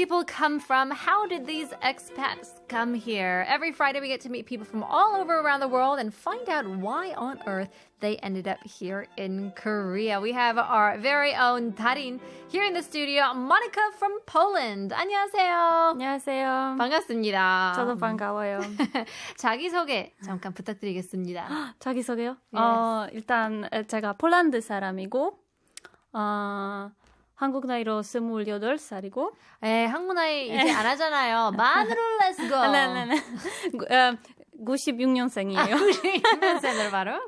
people come from? How did these expats come here? Every Friday we get to meet people from all over around the world and find out why on earth they ended up here in Korea. We have our very own Darin here in the studio, Monika from Poland. 안녕하세요. 안녕하세요. 반갑습니다. 저도 반가워요. 자기소개 잠깐 부탁드리겠습니다. 자기소개요? Yes. 일단 제가 폴란드 사람이고 한국 나이로 28살이고 에 한국 나이 이제 안 하잖아요. 만으로 let's go. 네네네. 96년생이에요. 96년생으로 바로.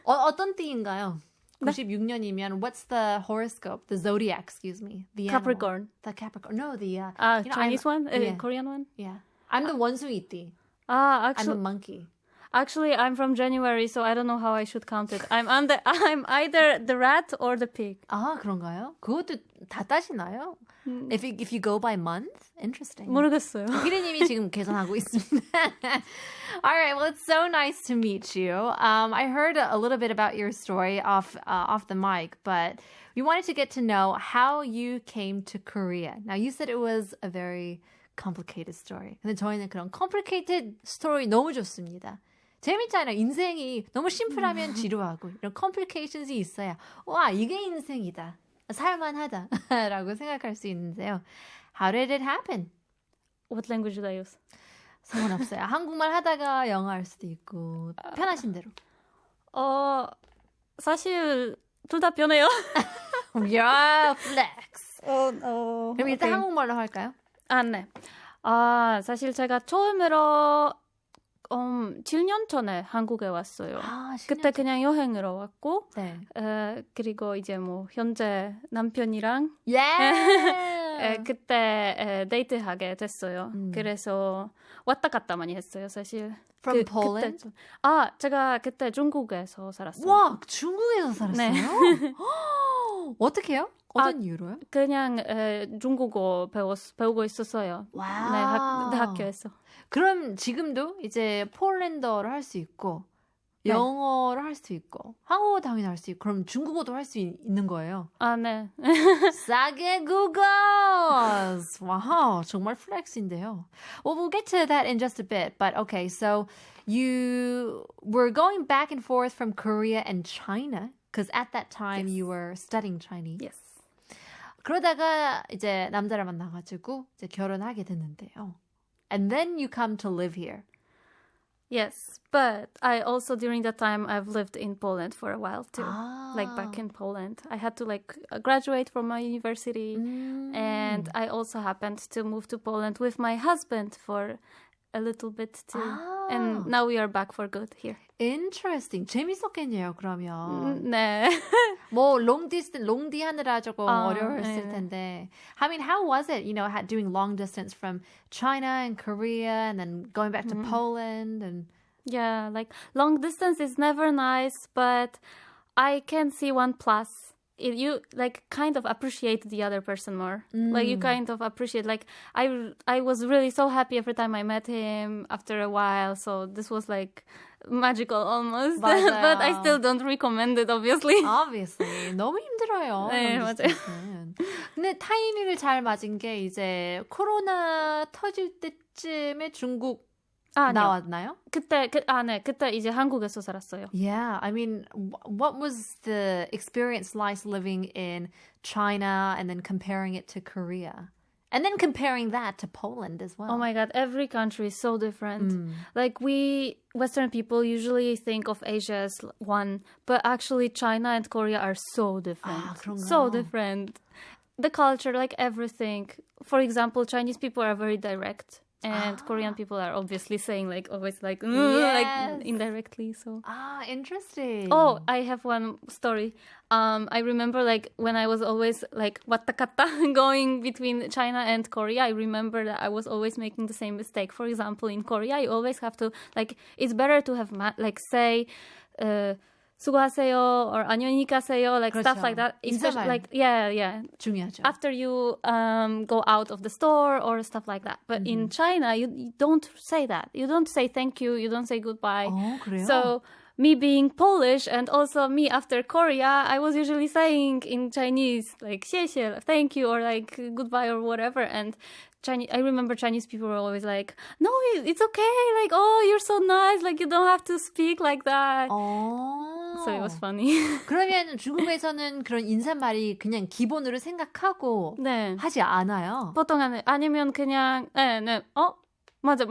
어떤 띠인가요? 96년이면 what's the horoscope? The Zodiac, excuse me. The Capricorn. The Capricorn. No, the Chinese one? Yeah. Korean one? Yeah. I'm the 원숭이띠. I'm a monkey. Actually, I'm from January, so I don't know how I should count it. I'm either the rat or the pig. 아, 그런가요? 그것도 다 따시나요? If you go by month? Interesting. 모르겠어요. 피디님이 지금 계산하고 있습니다. All right, well, it's so nice to meet you. I heard a little bit about your story off the mic, but we wanted to get to know how you came to Korea. Now, you said it was a very complicated story. 근데 저희는 그런 complicated story 너무 좋습니다. 재밌잖아요. 인생이 너무 심플하면 지루하고 이런 complications이 있어야 와, 이게 인생이다. 살만하다 라고 생각할 수 있는데요. How did it happen? What language did I use? 상관없어요. 한국말 하다가 영어 할 수도 있고 편하신 대로. 사실 둘 다 변해요. Yeah, flex. 그럼 일단 okay. 한국말로 할까요? 네. 사실 제가 처음으로 7년 전에 한국에 왔어요. 그때 그냥 여행으로 왔고, 네. 그리고 이제 뭐 현재 남편이랑 그때 데이트하게 됐어요. 그래서 왔다 갔다 많이 했어요, 사실. From Poland? 제가 그때 중국에서 살았어요. 와, 중국에서 살았어요? 네. 어떻게요? 어떤 이유로요? 그냥 중국어 배우고 있었어요. 와우. 네, 학교에서. 그럼 지금도 이제 폴란드어를 할 수 있고 영어를 할 수 있고 한국어 당연히 할 수 있고 그럼 중국어도 할 수 있는 거예요? 네. 싸게 국어! 와우, 정말 플렉스인데요. Well, we'll get to that in just a bit. But okay, so you were going back and forth from Korea and China because at that time you were studying Chinese. Yes. 그러다가 이제 남자를 만나가지고 이제 결혼하게 됐는데요. And then you come to live here. Yes, but I also during that time I've lived in Poland for a while too. Like back in Poland. I had to graduate from my university and I also happened to move to Poland with my husband for a little bit too. And now we are back for good here. Interesting. 재밌었겠네요, 그러면. 네. 뭐 롱디 하느라 조금 어려웠을 텐데. I mean, how was it, doing long distance from China and Korea and then going back to Poland and Yeah, long distance is never nice, but I can see one plus. You kind of appreciate the other person more. You kind of appreciate I was really so happy every time I met him after a while. So this was magical almost. 맞아요. But I still don't recommend it, obviously. Obviously. 너무 힘들어요. 네, 맞아요. 근데 타이밍을 잘 맞은 게 이제 코로나 터질 때쯤에 중국 나왔나요? 그때 이제 한국에서 살았어요. Yeah, I mean, what was the experience like living in China and then comparing it to Korea? And then comparing that to Poland as well. Oh my God, every country is so different. We Western people usually think of Asia as one, but actually China and Korea are so different. 그런가요? So different. The culture, everything. For example, Chinese people are very direct. And Korean people are obviously saying always yes. indirectly. So interesting. Oh, I have one story. I remember when I was always 왔다 갔다 going between China and Korea. I remember that I was always making the same mistake. For example, in Korea, you always have to it's better to have say. 수고하세요 or 안녕히 가세요, 그렇죠. stuff like that. Especially yeah. 중요하죠. After you go out of the store or stuff like that. But in China, you don't say that. You don't say thank you. You don't say goodbye. 그래요? So me being Polish and also me after Korea, I was usually saying in Chinese like 谢谢, thank you, or like goodbye or whatever. And I remember Chinese people were always like, no, it's okay. Like, oh, you're so nice. Like, you don't have to speak like that. So it was funny. 그러면 중국에서는 그런 인사말이 그냥 기본으로 생각하고 네. 하지 않아요? 보통 아니면 그냥 네. 맞아요.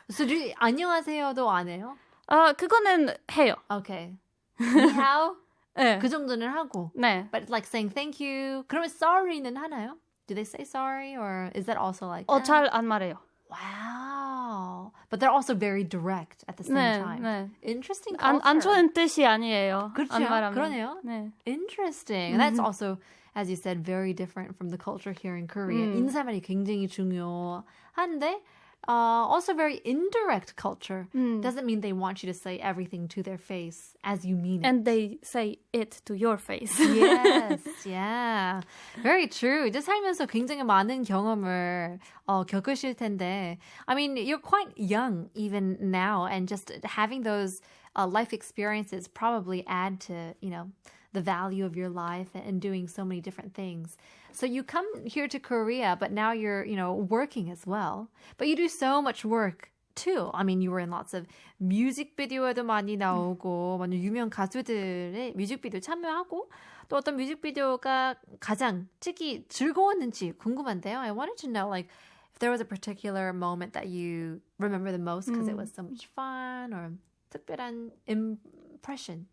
So 안녕하세요도 안 해요? 그거는 해요. Okay. 니하오? 네. 그 정도는 하고. 네. But like saying thank you. 그러면 sorry는 하나요? Do they say sorry or is that also like 잘 안 말해요. Wow. But they're also very direct at the same time. 네. Interesting culture. 안 좋은 뜻이 아니에요. 그렇죠. 안 말하면. 그러네요. 네. Interesting. And that's also, as you said, very different from the culture here in Korea. 인사말이 굉장히 중요한데 also very indirect culture. Doesn't mean they want you to say everything to their face as you mean it. And they say it to your face. Yes, yeah. Very true. 이제 살면서 굉장히 많은 경험을 겪으실 텐데 I mean, you're quite young even now and just having those life experiences probably add to, you know, the value of your life and doing so many different things. So you come here to Korea, but now you're, you know, working as well. But you do so much work too. I mean, you were in lots of music video에도 많이 나오고, 많은 유명 가수들의 뮤직비디오 참여하고, 또 어떤 뮤직비디오가 가장 찍기 즐거웠는지 궁금한데요. I wanted to know, like, if there was a particular moment that you remember the most because it was so much fun, or 특별한 impression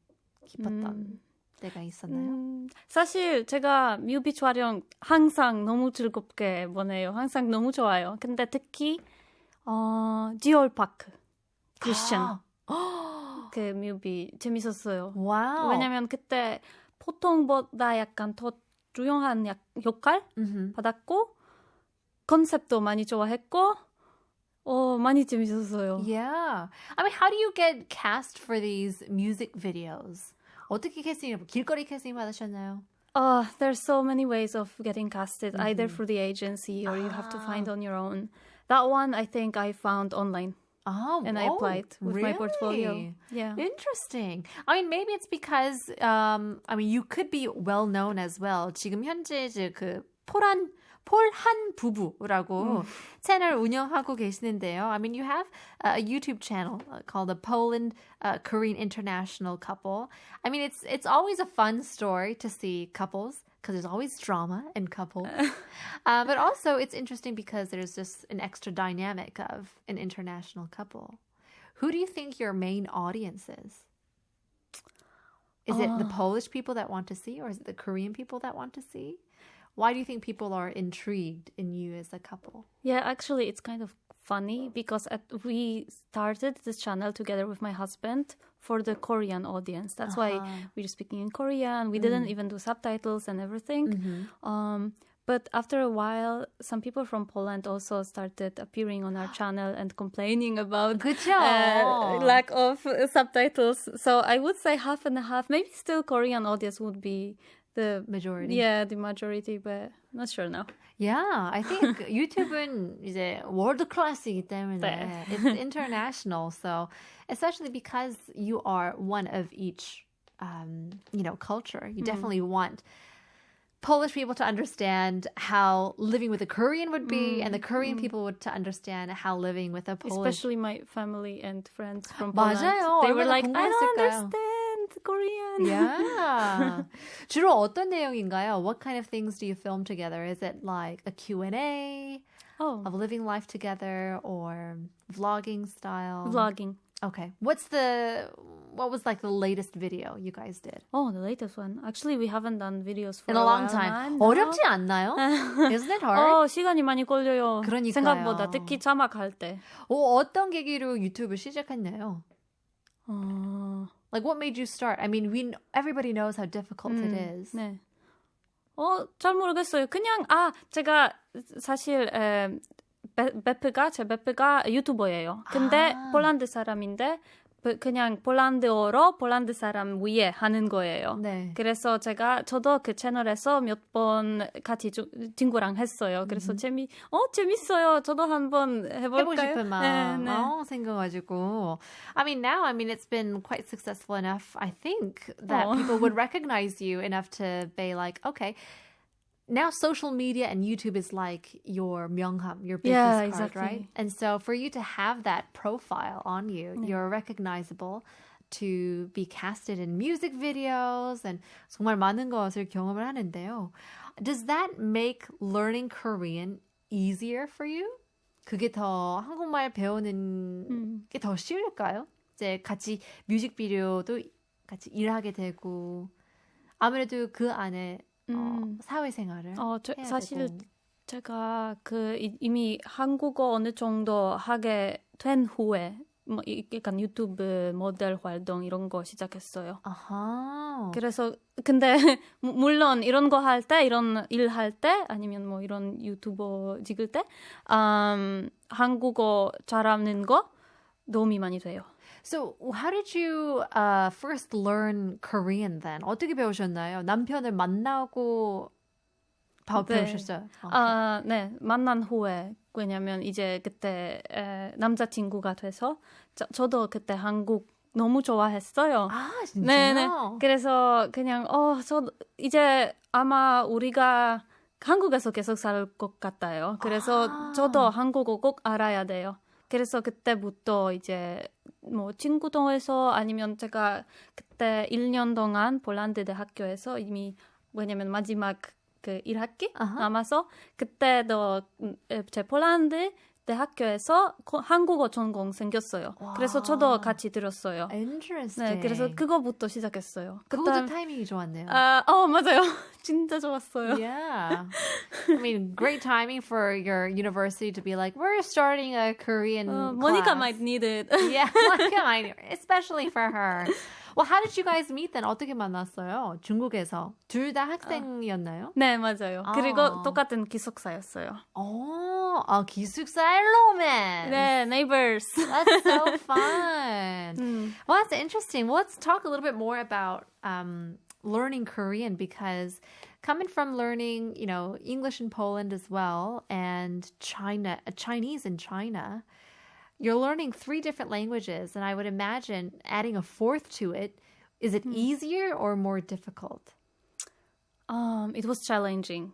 깊었던 때가 있었나요? 사실 제가 뮤비 촬영 항상 너무 즐겁게 보내요. 항상 너무 좋아요. 근데 특히 디올파크 쿠션 그 뮤비 재밌었어요. 와우. 왜냐면 그때 보통보다 약간 더 조용한 역할 받았고 컨셉도 많이 좋아했고 많이 재밌었어요. Yeah. I mean, how do you get cast for these music videos? 어떻게 캐스팅, 길거리 캐스팅 받으셨나요? There's so many ways of getting casted, either through the agency or you have to find on your own. That one, I think I found online. And I applied with my portfolio. Yeah. Interesting. I mean, maybe it's because, I mean, you could be well known as well. 지금 현재 이제 그 폴한 부부라고 채널 운영하고 계시는데요. I mean, you have a YouTube channel called the Poland Korean International Couple. I mean, it's always a fun story to see couples because there's always drama in couples. But also, it's interesting because there's just an extra dynamic of an international couple. Who do you think your main audience is? Is it the Polish people that want to see, or is it the Korean people that want to see? Why do you think people are intrigued in you as a couple? Yeah, actually, it's kind of funny because we started this channel together with my husband for the Korean audience. That's why we were speaking in Korean. We didn't even do subtitles and everything. But after a while, some people from Poland also started appearing on our channel and complaining about lack of subtitles. So I would say half and a half. Maybe still Korean audience would be the majority. Yeah, the majority, but not sure now. Yeah, I think YouTube은 이제 world class이기 때문에 it's international. So especially because you are one of each, you know, culture, you definitely want Polish people to understand how living with a Korean would be, and the Korean people would to understand how living with a Polish. Especially my family and friends from Poland. 맞아요. They were like, I don't 궁금했을까요? understand Korean. Yeah. 주로 어떤 내용인가요? What kind of things do you film together? Is it like a Q&A of living life together or vlogging style? Vlogging. Okay. What was like the latest video you guys did? Oh, the latest one. Actually, we haven't done videos for In a long while time. now. 어렵지 않나요? Isn't it hard? 시간이 많이 걸려요. 그러니까요. 생각보다 특히 자막할 때. 어떤 계기로 유튜브 시작했나요? Like what made you start? I mean, everybody knows how difficult it is. 네. 잘 모르겠어요. 그냥 제가 사실 제 베프가 유튜버예요. 근데 폴란드 사람인데 그냥 폴란드어로 폴란드 사람 위에 하는 거예요. 네. 그래서 저도 그 채널에서 몇 번 같이 친구랑 했어요. 그래서 재밌어요. 저도 한번 해보고 해볼까요? 싶은 마음 네. 생겨가지고. I mean, now, it's been quite successful enough, I think, that people would recognize you enough to be like, okay, now social media and YouTube is like your 명함, your business card, exactly. right? And so for you to have that profile on you, you're recognizable to be casted in music videos and 정말 많은 것을 경험을 하는데요. Does that make learning Korean easier for you? 그게 더 한국말 배우는 게 더 쉬울까요? 이제 같이 뮤직비디오도 같이 일하게 되고 아무래도 그 안에 사회생활을 해야 사실 되고. 제가 이미 한국어 어느 정도 하게 된 후에 약간 유튜브 모델 활동 이런 거 시작했어요. 아하. 그래서 근데 물론 이런 거 할 때, 이런 일 할 때, 아니면 뭐 이런 유튜버 찍을 때 한국어 잘하는 거 도움이 많이 돼요. So how did you first learn Korean then? 어떻게 배우셨나요? 남편을 만나고 배우셨어요? 네, 만난 후에 왜냐면 이제 그때 남자친구가 돼서 저도 그때 한국 너무 좋아했어요. 아, 진짜요? 네네. 그래서 그냥 이제 아마 우리가 한국에서 계속 살 것 같아요. 그래서 저도 한국어 꼭 알아야 돼요. 그래서 그때부터 이제 뭐 친구동에서 아니면 제가 그때 1년 동안 폴란드 대학교에서 이미 왜냐면 마지막 그 1학기 남아서 그때도 제 폴란드 대학교에서 한국어 전공 생겼어요. 와. 그래서 저도 같이 들었어요. Interesting. 네, 그래서 그거부터 시작했어요. 그것도 타이밍이 좋았네요. 맞아요. 진짜 좋았어요. Yeah. Great timing for your university to be like, we're starting a Korean class. Monika might need it. Yeah, Monika might, especially for her. Well, how did you guys meet then? 어떻게 만났어요? 중국에서. 둘 다 학생이었나요? 네, 맞아요. 그리고 똑같은 기숙사였어요. 기숙사 roman. 네, neighbors. That's so fun. Well, that's interesting. Well, let's talk a little bit more about learning Korean because coming from learning, English in Poland as well and Chinese in China, you're learning 3 different languages, and I would imagine adding a 4th to it, is it easier or more difficult? It was challenging.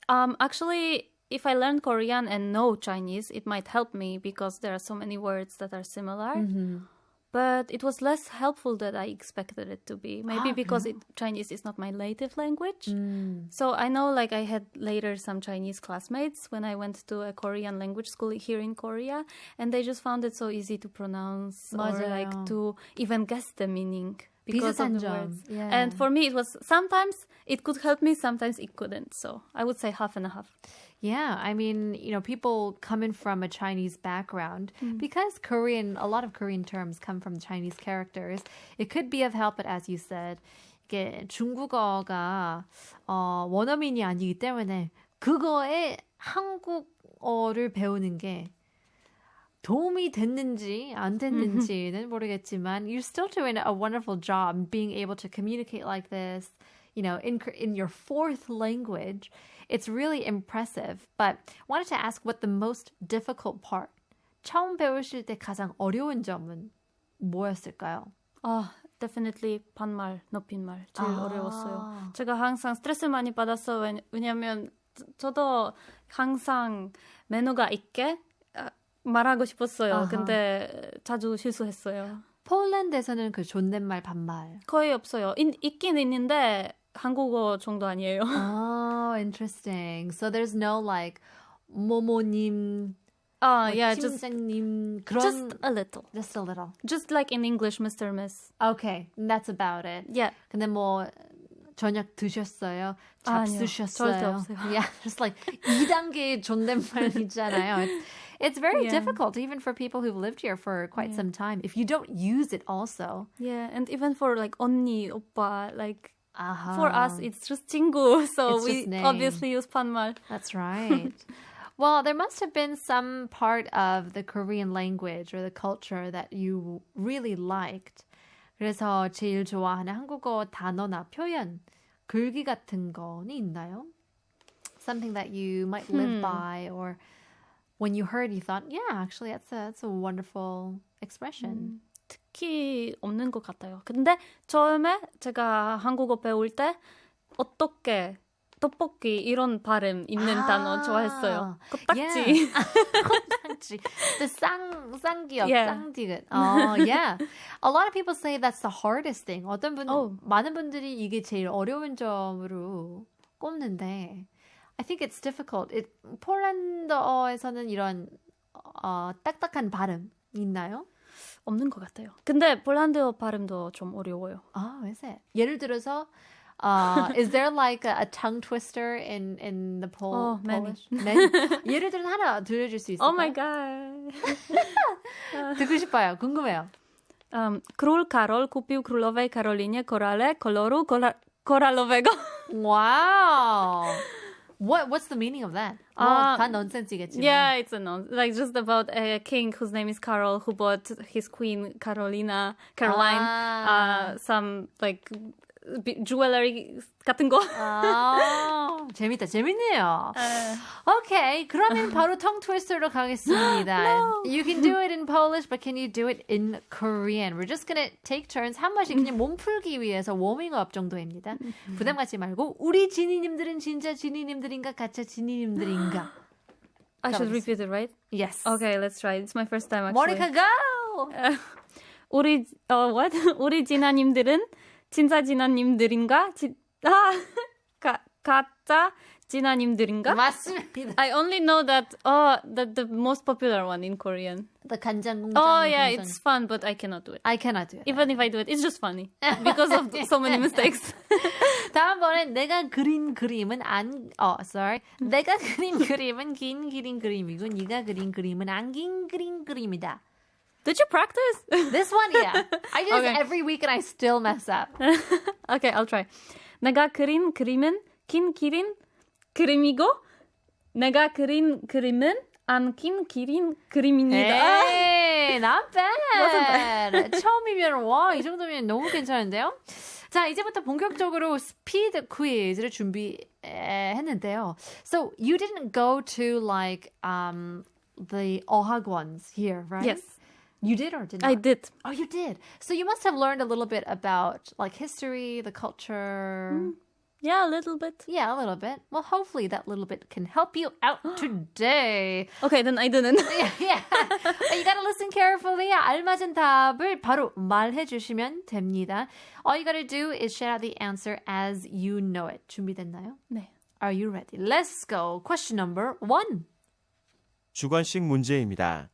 Actually, if I learn Korean and know Chinese, it might help me because there are so many words that are similar. Mm-hmm. But it was less helpful than I expected it to be. Maybe because Chinese is not my native language. So I know I had later some Chinese classmates when I went to a Korean language school here in Korea. And they just found it so easy to pronounce 맞아요. or to even guess the meaning. Because of the 비슷한 words. 점. Yeah. And for me, it was sometimes it could help me, sometimes it couldn't. So I would say half and a half. Yeah, people coming from a Chinese background, because a lot of Korean terms come from Chinese characters, it could be of help, but as you said, 이게 중국어가 원어민이 아니기 때문에 그거에 한국어를 배우는 게 도움이 됐는지 안 됐는지는 모르겠지만 you're still doing a wonderful job being able to communicate like this, in your 4th language. It's really impressive. But I wanted to ask what the most difficult part, 처음 배우실 때 가장 어려운 점은 뭐였을까요? Definitely 반말, 높임말 제일 어려웠어요. 제가 항상 스트레스 많이 받았어. 왜냐면 저도 항상 매너가 있게 말하고 싶었어요. 근데 자주 실수했어요. 폴란드에서는 그 존댓말, 반말 거의 없어요. 있긴 있는데 한국어 정도 아니에요. Interesting. So there's no 모모님, 팀장님 그런 just a little. Just a little. Just like in English, Mr. Miss. Okay, that's about it. Yeah. 근데 저녁 드셨어요? 잡수셨어요? 절대 없어요. Yeah, just 2단계 존댓말 있잖아요. It's very difficult, even for people who've lived here for quite some time, if you don't use it also. Yeah, and even for 언니, 오빠, for us, it's just 친구, so we obviously use 반말. That's right. Well, there must have been some part of the Korean language or the culture that you really liked. 그래서 제일 좋아하는 한국어 단어나 표현, 글귀 같은 거는 있나요? Something that you might live by or when you heard you thought, yeah, actually that's a wonderful expression. 특히 없는 것 같아요. 근데 처음에 제가 한국어 배울 때 어떻게 떡볶이 이런 발음 있는 단어 좋아했어요. 코딱지. Yeah. 코딱지. The 쌍기역, 쌍디귿. Yeah. A lot of people say that's the hardest thing. 많은 분들이 이게 제일 어려운 점으로 꼽는데 I think it's difficult. 폴란드어에서는 이런 딱딱한 발음 있나요? 없는 것 같아요. 근데 폴란드어 발음도 좀 어려워요. is it? 예를 들어서 is there like a tongue twister in the Polish? Many. 예를 들어서 하나 들려줄 수 있을까요? Oh my god. 듣고 싶어요. 궁금해요. Król Karol kupił królowej Karolinie korale koloru koralowego. Wow. What's the meaning of that? 다 nonsense이겠지만. Yeah, it's a nonsense. Like just about a king whose name is Karol who bought his queen Caroline some like jewelry 같은 거. 재밌네요. Okay, 그러면 바로 tongue twister로 가겠습니다. No. You can do it in Polish, but can you do it in Korean? We're just gonna take turns. 한 번씩 그냥 몸 풀기 위해서 워밍업 정도입니다. 부담 갖지 말고 우리 지니님들은 진짜 지니님들인가 가짜 지니님들인가? I should repeat it, right? Yes. Okay, let's try. It's my first time actually. Monika, go! 우리 what? 우리 지나님들은 진짜 지나님들인가? 가짜 지나님들인가? 맞습니다. I only know that the most popular one in Korean. The 간장공장. Oh yeah, it's fun, but I cannot do it. I cannot do it. Even if I do it, it's just funny because of so many mistakes. 다음번엔 내가 그린 그림은 내가 그린 그림은 긴 그림이고 네가 그린 그림은 안 긴 그림이다. Did you practice? This one, yeah. I do this every week and I still mess up. Okay, I'll try. 내가 그린 그림은 긴 그림이고 내가 그린 그림은 안 긴 그림입니다. Hey, not bad. 처음이면 이 정도면 너무 괜찮은데요? 자, 이제부터 본격적으로 스피드 퀴즈를 준비했는데요. So, you didn't go to like the 어학원s here, right? Yes. You did or did not? I did. Oh, you did. So you must have learned a little bit about like history, the culture. Yeah, a little bit. Yeah, a little bit. Well, hopefully that little bit can help you out today. Okay, then I didn't. Yeah. You gotta listen carefully. 알맞은 답을 바로 말해 주시면 됩니다. All you gotta do is shout out the answer as you know it. 준비됐나요? 네. Are you ready? Let's go. Question number 1. 주관식 문제입니다.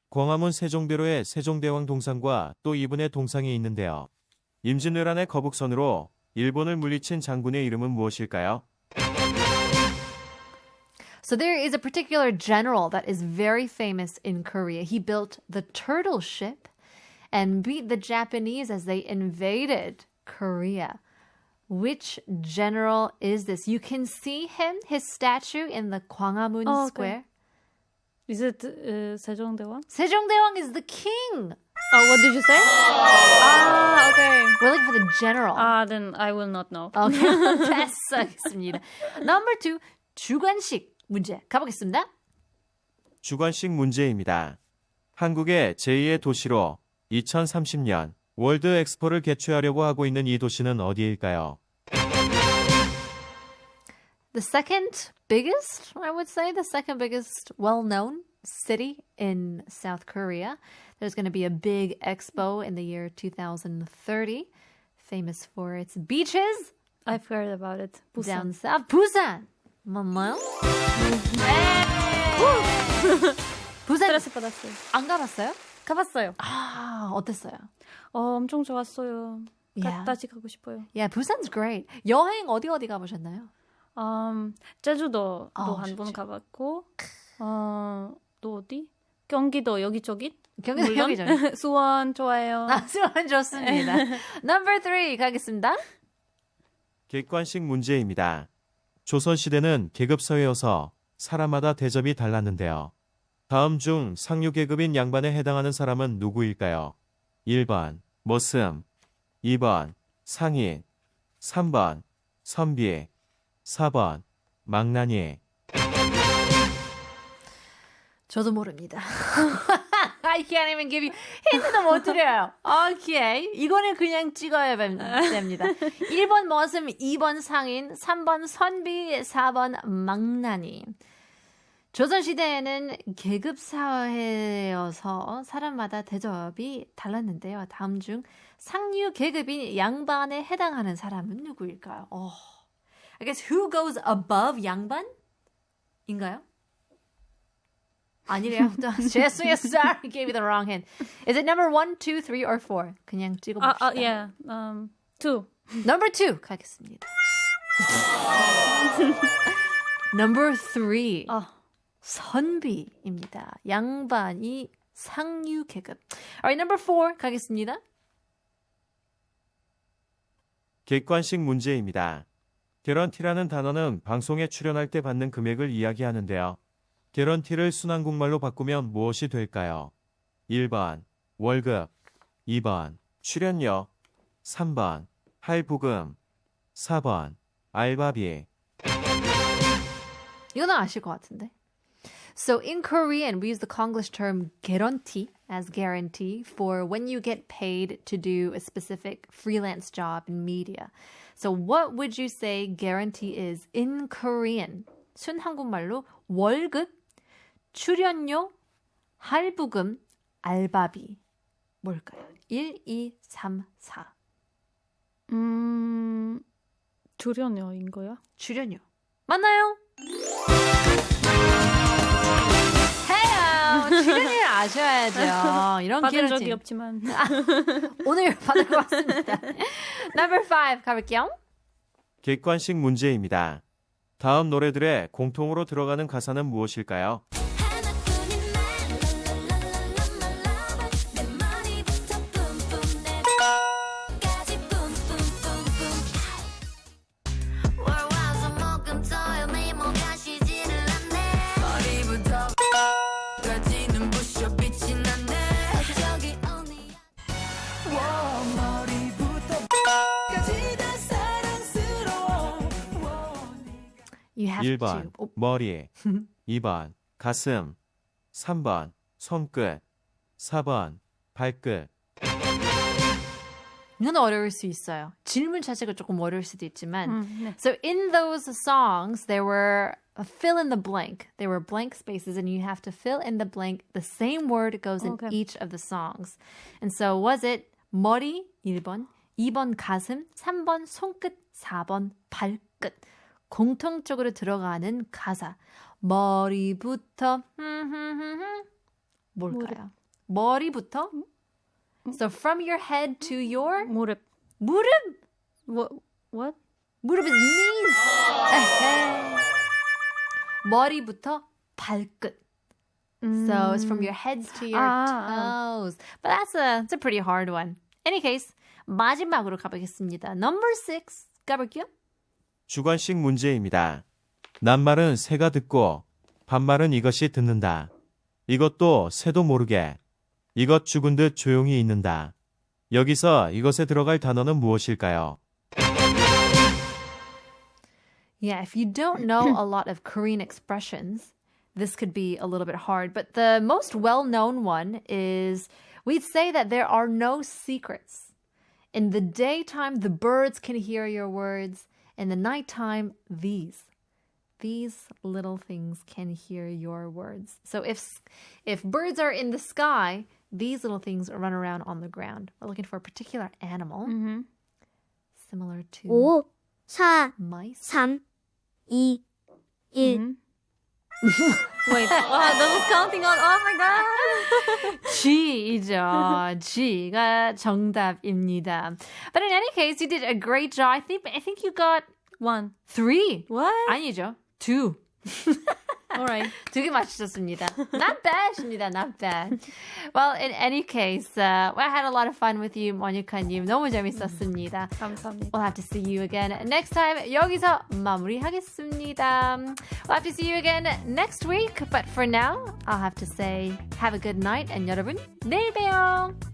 광화문 세종대로에 세종대왕 동상과 또 이분의 동상이 있는데요. 임진왜란의 거북선으로 일본을 물리친 장군의 이름은 무엇일까요? So there is a particular general that is very famous in Korea. He built the turtle ship and beat the Japanese as they invaded Korea. Which general is this? You can see his statue in the Gwanghwamun Square. Is it 세종대왕? 세종대왕 is the king. Oh, what did you say? Okay. We're looking for the general. Then I will not know. Okay, 패스하겠습니다. Number 2, 주관식 문제 가보겠습니다. 주관식 문제입니다. 한국의 제2의 도시로 2030년 월드 엑스포를 개최하려고 하고 있는 이 도시는 어디일까요? The second biggest, I would say, the second biggest well-known city in South Korea. There's going to be a big expo in the year 2030, famous for its beaches. I've heard about it. Down south. Busan. 맞나요? 부산 스트레스 받았어요. 안 가봤어요? 가봤어요. 어땠어요? 엄청 좋았어요. Yeah. 다시 가고 싶어요. Yeah, Busan's great. 여행 어디 가보셨나요? 제주도도 한 번 가봤고, 또 어디? 경기도 여기저기? 경기도 여기저기. 수원 좋아요. 수원 좋습니다. Number 3 가겠습니다. 객관식 문제입니다. 조선시대는 계급사회여서 사람마다 대접이 달랐는데요. 다음 중 상류 계급인 양반에 해당하는 사람은 누구일까요? 1번 모슴, 2번 상인, 3번 선비, 4번 망나니. 저도 모릅니다. I can't even give you 힌트도 못 드려요. 오케이. 이거는 그냥 찍어야 됩니다. 1번 머슴, 2번 상인, 3번 선비, 4번 망나니. 조선시대에는 계급사회여서 사람마다 대접이 달랐는데요. 다음 중 상류 계급인 양반에 해당하는 사람은 누구일까요? I guess who goes above 양반? 인가요? 아니래요. 죄송해요. Sorry, I gave you the wrong hint. Is it number 1, 2, 3, or 4? 그냥 찍어봅시다. Yeah. 2. Number 2 가겠습니다. Number 3. 선비입니다. 양반이 상류 계급. Alright, number 4 가겠습니다. 객관식 문제입니다. 개런티라는 단어는 방송에 출연할 때 받는 금액을 이야기하는데요. 개런티를 순한국말로 바꾸면 무엇이 될까요? 1번 월급, 2번 출연료, 3번 할부금, 4번 알바비. 이거는 아실 것 같은데. So in Korean, we use the Konglish term guarantee as guarantee for when you get paid to do a specific freelance job in media. So what would you say guarantee is in Korean? 순 한국말로 월급, 출연료, 할부금, 알바비. 뭘까요? 1, 2, 3, 4. 출연료인 거야? 출연료. 맞나요? 해요. 출연료를 아셔야죠. 이런 받은 기회는 적이 없지만. 오늘 받을 것 같습니다. Number 5 가볼게요. 객관식 문제입니다. 다음 노래들의 공통으로 들어가는 가사는 무엇일까요? You have 1번 to. 머리, 2번 가슴, 3번 손끝, 4번 발끝. 이건 어려울 수 있어요. 질문 자체가 조금 어려울 수도 있지만. 네. So in those songs, there were a fill in the blank. There were blank spaces and you have to fill in the blank. The same word goes in each of the songs. And so was it 머리 1번, 2번 가슴, 3번 손끝, 4번 발끝. 공통적으로 들어가는 가사. 머리부터 뭘까요? 머리부터 So from your head to your 무릎. 무릎. What? 무릎 is knees. 에헤이. 머리부터 발끝. So it's from your heads to your toes. But that's a pretty hard one. Any case, 마지막으로 가보겠습니다. Number 6 가볼게요. 주관식 문제입니다. 낱말은 새가 듣고 반말은 이것이 듣는다. 이것도 새도 모르게. 이것 죽은 듯 조용히 있는다. 여기서 이것에 들어갈 단어는 무엇일까요? Yeah, if you don't know a lot of Korean expressions, this could be a little bit hard. But the most well-known one is we'd say that there are no secrets. In the daytime, the birds can hear your words. In the nighttime, these little things can hear your words. So if birds are in the sky, these little things run around on the ground. We're looking for a particular animal. Similar to 5, 4, mice. 3, 2, 1. Wait, that was counting on. Oh my god. G이죠. G가 정답입니다. But in any case, you did a great job. I think you got 1. 3. What? 아니죠. 2. Alright. 되게 맛있었습니다. Not bad입니다. Not bad. Well, in any case, I had a lot of fun with you, 모니카님. 너무 재밌었습니다. 감사합니다. We'll have to see you again next time. 여기서 마무리하겠습니다. We'll have to see you again next week. But for now, I'll have to say have a good night. And 여러분, 내일 봬요.